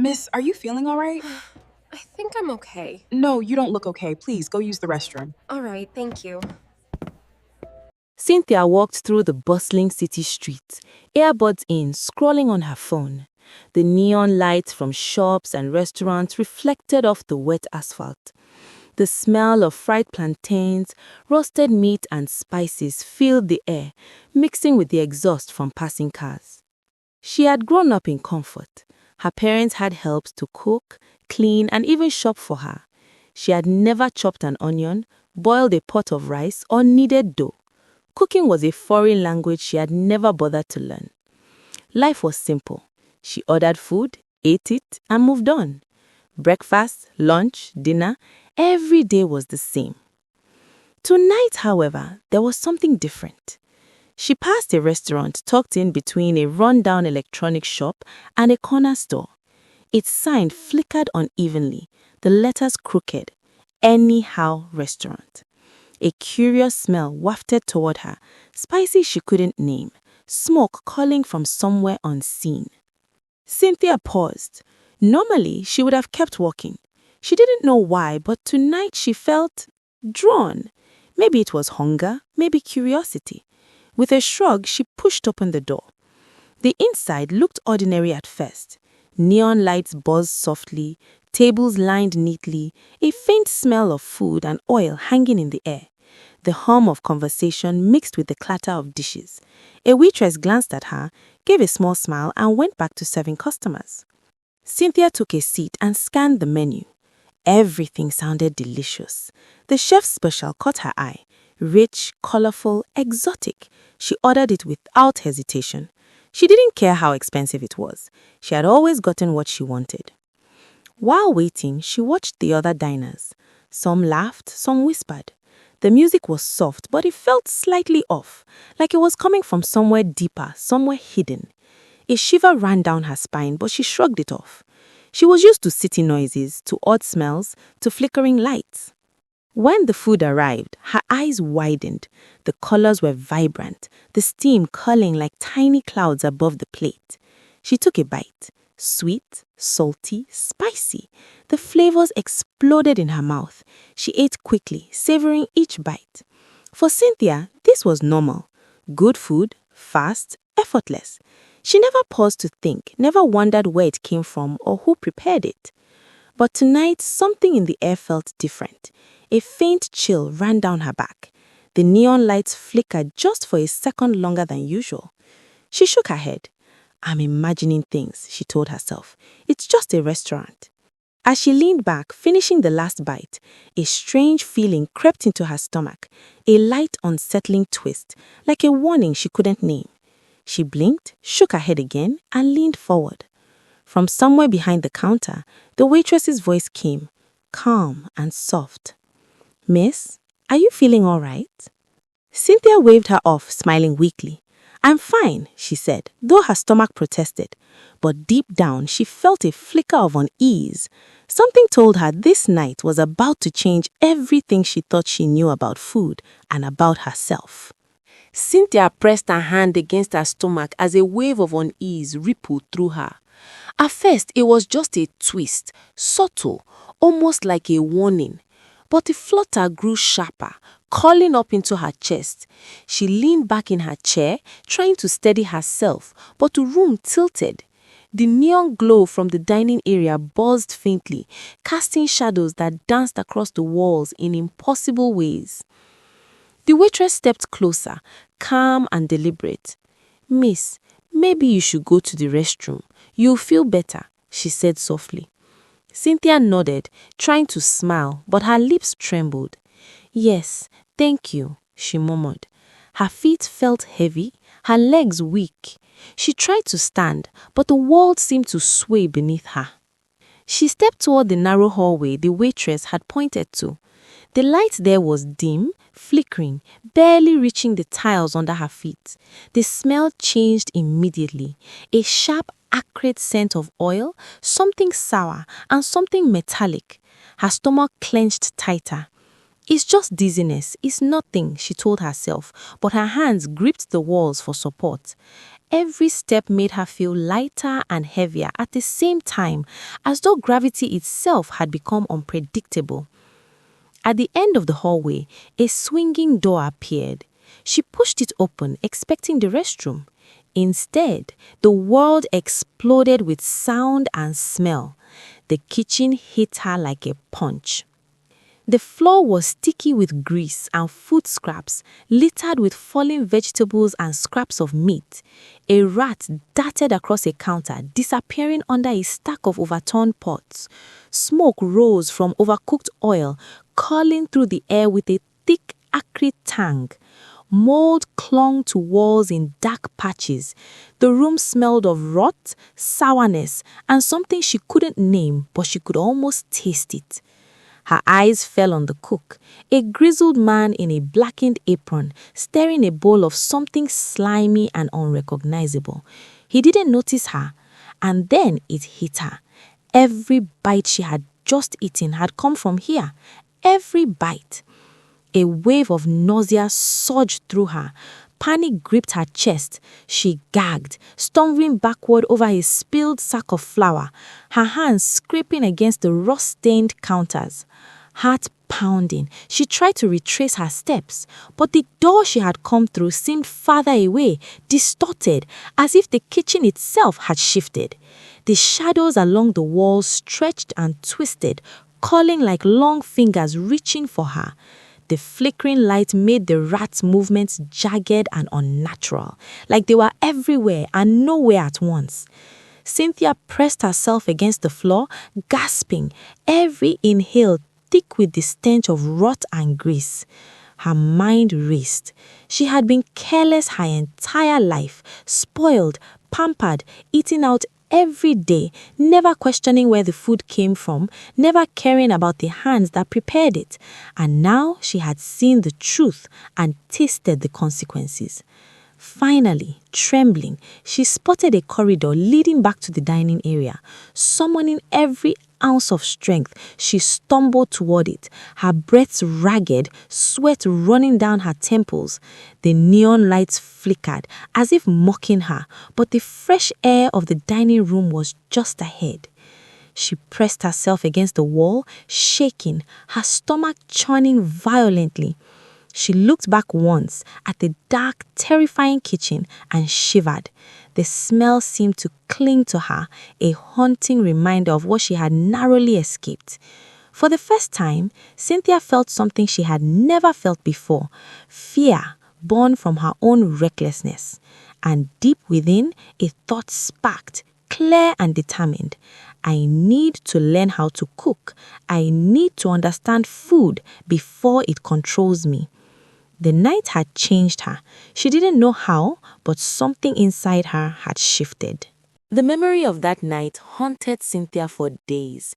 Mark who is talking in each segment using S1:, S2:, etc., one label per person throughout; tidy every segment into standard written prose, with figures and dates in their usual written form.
S1: Miss, are you feeling all right?
S2: I think I'm okay.
S1: No, you don't look okay. Please, go use the restroom.
S2: All right, thank you.
S3: Cynthia walked through the bustling city streets, earbuds in, scrolling on her phone. The neon lights from shops and restaurants reflected off the wet asphalt. The smell of fried plantains, roasted meat, and spices filled the air, mixing with the exhaust from passing cars. She had grown up in comfort. Her parents had helped to cook, clean, and even shop for her. She had never chopped an onion, boiled a pot of rice, or kneaded dough. Cooking was a foreign language she had never bothered to learn. Life was simple. She ordered food, ate it, and moved on. Breakfast, lunch, dinner, every day was the same. Tonight, however, there was something different. She passed a restaurant tucked in between a rundown electronics shop and a corner store. Its sign flickered unevenly, the letters crooked. Anyhow restaurant. A curious smell wafted toward her, spicy she couldn't name, smoke calling from somewhere unseen. Cynthia paused. Normally, she would have kept walking. She didn't know why, but tonight she felt drawn. Maybe it was hunger, maybe curiosity. With a shrug, she pushed open the door. The inside looked ordinary at first. Neon lights buzzed softly, tables lined neatly, a faint smell of food and oil hanging in the air. The hum of conversation mixed with the clatter of dishes. A waitress glanced at her, gave a small smile, and went back to serving customers. Cynthia took a seat and scanned the menu. Everything sounded delicious. The chef's special caught her eye. Rich, colorful, exotic. She ordered it without hesitation. She didn't care how expensive it was. She had always gotten what she wanted. While waiting, she watched the other diners. Some laughed, some whispered. The music was soft, but it felt slightly off, like it was coming from somewhere deeper, somewhere hidden. A shiver ran down her spine, but she shrugged it off. She was used to city noises, to odd smells, to flickering lights. When the food arrived, her eyes widened. The colors were vibrant, the steam curling like tiny clouds above the plate. She took a bite. Sweet, salty, spicy. The flavors exploded in her mouth. She ate quickly, savoring each bite. For Cynthia, this was normal. Good food, fast, effortless. She never paused to think, never wondered where it came from or who prepared it. But tonight, something in the air felt different. A faint chill ran down her back. The neon lights flickered just for a second longer than usual. She shook her head. I'm imagining things, she told herself. It's just a restaurant. As she leaned back, finishing the last bite, a strange feeling crept into her stomach, a light, unsettling twist, like a warning she couldn't name. She blinked, shook her head again, and leaned forward. From somewhere behind the counter, the waitress's voice came, calm and soft. Miss, are you feeling all right? Cynthia waved her off, smiling weakly. I'm fine, she said, though her stomach protested. But deep down, she felt a flicker of unease. Something told her this night was about to change everything she thought she knew about food and about herself. Cynthia pressed her hand against her stomach as a wave of unease rippled through her. At first, it was just a twist, subtle, almost like a warning. But the flutter grew sharper, curling up into her chest. She leaned back in her chair, trying to steady herself, but the room tilted. The neon glow from the dining area buzzed faintly, casting shadows that danced across the walls in impossible ways. The waitress stepped closer, calm and deliberate. Miss, maybe you should go to the restroom. You'll feel better, she said softly. Cynthia nodded, trying to smile, but her lips trembled. Yes, thank you, she murmured. Her feet felt heavy, her legs weak. She tried to stand, but the world seemed to sway beneath her. She stepped toward the narrow hallway the waitress had pointed to. The light there was dim, flickering, barely reaching the tiles under her feet. The smell changed immediately. A sharp, acrid scent of oil, something sour, and something metallic. Her stomach clenched tighter. It's just dizziness, it's nothing, she told herself, but her hands gripped the walls for support. Every step made her feel lighter and heavier at the same time, as though gravity itself had become unpredictable. At the end of the hallway, a swinging door appeared. She pushed it open, expecting the restroom. Instead, the world exploded with sound and smell. The kitchen hit her like a punch. The floor was sticky with grease and food scraps, littered with fallen vegetables and scraps of meat. A rat darted across a counter, disappearing under a stack of overturned pots. Smoke rose from overcooked oil, curling through the air with a thick, acrid tang. Mold clung to walls in dark patches. The room smelled of rot, sourness, and something she couldn't name, but she could almost taste it. Her eyes fell on the cook, a grizzled man in a blackened apron, stirring a bowl of something slimy and unrecognizable. He didn't notice her, and then it hit her. Every bite she had just eaten had come from here. Every bite. A wave of nausea surged through her. Panic gripped her chest. She gagged, stumbling backward over a spilled sack of flour, her hands scraping against the rust-stained counters. Heart pounding, she tried to retrace her steps, but the door she had come through seemed farther away, distorted, as if the kitchen itself had shifted. The shadows along the walls stretched and twisted, calling like long fingers reaching for her. The flickering light made the rats' movements jagged and unnatural, like they were everywhere and nowhere at once. Cynthia pressed herself against the floor, gasping, every inhale thick with the stench of rot and grease. Her mind raced. She had been careless her entire life, spoiled, pampered, eating out every day, never questioning where the food came from, never caring about the hands that prepared it. And now she had seen the truth and tasted the consequences. Finally, trembling, she spotted a corridor leading back to the dining area. Summoning every ounce of strength, she stumbled toward it, her breath ragged, sweat running down her temples. The neon lights flickered, as if mocking her, but the fresh air of the dining room was just ahead. She pressed herself against the wall, shaking, her stomach churning violently. She looked back once at the dark, terrifying kitchen and shivered. The smell seemed to cling to her, a haunting reminder of what she had narrowly escaped. For the first time, Cynthia felt something she had never felt before, fear born from her own recklessness. And deep within, a thought sparked, clear and determined. I need to learn how to cook. I need to understand food before it controls me. The night had changed her. She didn't know how, but something inside her had shifted. The memory of that night haunted Cynthia for days.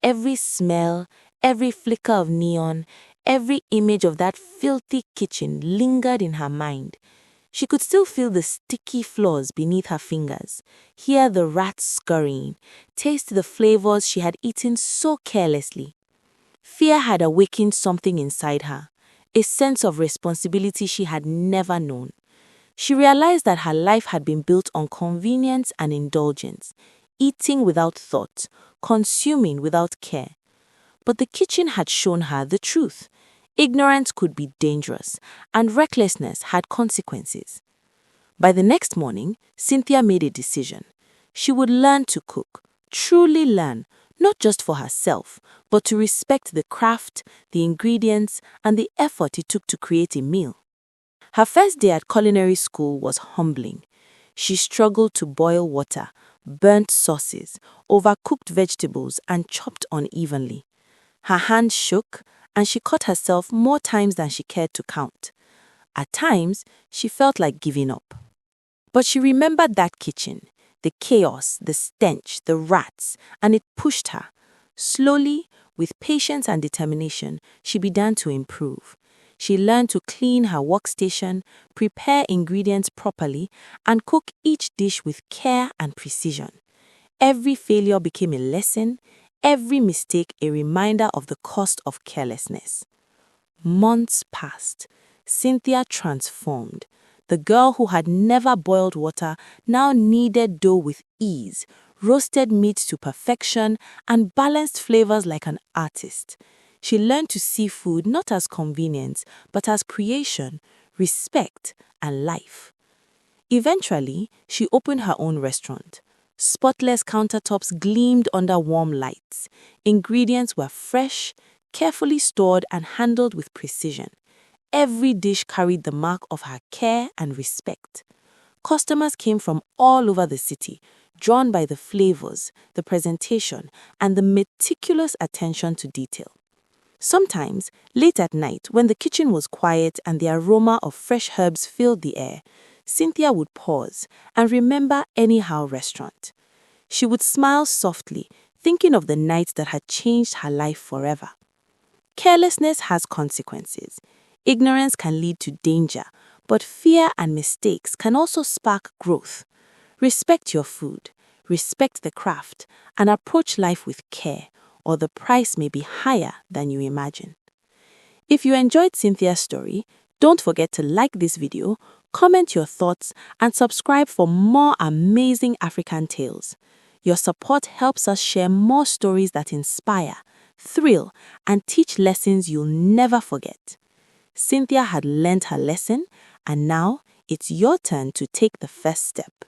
S3: Every smell, every flicker of neon, every image of that filthy kitchen lingered in her mind. She could still feel the sticky floors beneath her fingers, hear the rats scurrying, taste the flavors she had eaten so carelessly. Fear had awakened something inside her, a sense of responsibility she had never known. She realized that her life had been built on convenience and indulgence, eating without thought, consuming without care. But the kitchen had shown her the truth. Ignorance could be dangerous, and recklessness had consequences. By the next morning, Cynthia made a decision. She would learn to cook, truly learn, not just for herself, but to respect the craft, the ingredients, and the effort it took to create a meal. Her first day at culinary school was humbling. She struggled to boil water, burnt sauces, overcooked vegetables, and chopped unevenly. Her hands shook, and she cut herself more times than she cared to count. At times, she felt like giving up. But she remembered that kitchen, the chaos, the stench, the rats, and it pushed her. Slowly, with patience and determination, she began to improve. She learned to clean her workstation, prepare ingredients properly, and cook each dish with care and precision. Every failure became a lesson, every mistake a reminder of the cost of carelessness. Months passed. Cynthia transformed, The girl who had never boiled water now kneaded dough with ease, roasted meat to perfection, and balanced flavors like an artist. She learned to see food not as convenience, but as creation, respect, and life. Eventually, she opened her own restaurant. Spotless countertops gleamed under warm lights. Ingredients were fresh, carefully stored, and handled with precision. Every dish carried the mark of her care and respect. Customers came from all over the city, drawn by the flavors, the presentation, and the meticulous attention to detail. Sometimes, late at night, when the kitchen was quiet and the aroma of fresh herbs filled the air, Cynthia would pause and remember Anyhow Restaurant. She would smile softly, thinking of the nights that had changed her life forever. Carelessness has consequences. Ignorance can lead to danger, but fear and mistakes can also spark growth. Respect your food, respect the craft, and approach life with care, or the price may be higher than you imagine. If you enjoyed Cynthia's story, don't forget to like this video, comment your thoughts, and subscribe for more amazing African tales. Your support helps us share more stories that inspire, thrill, and teach lessons you'll never forget. Cynthia had learned her lesson, and now it's your turn to take the first step.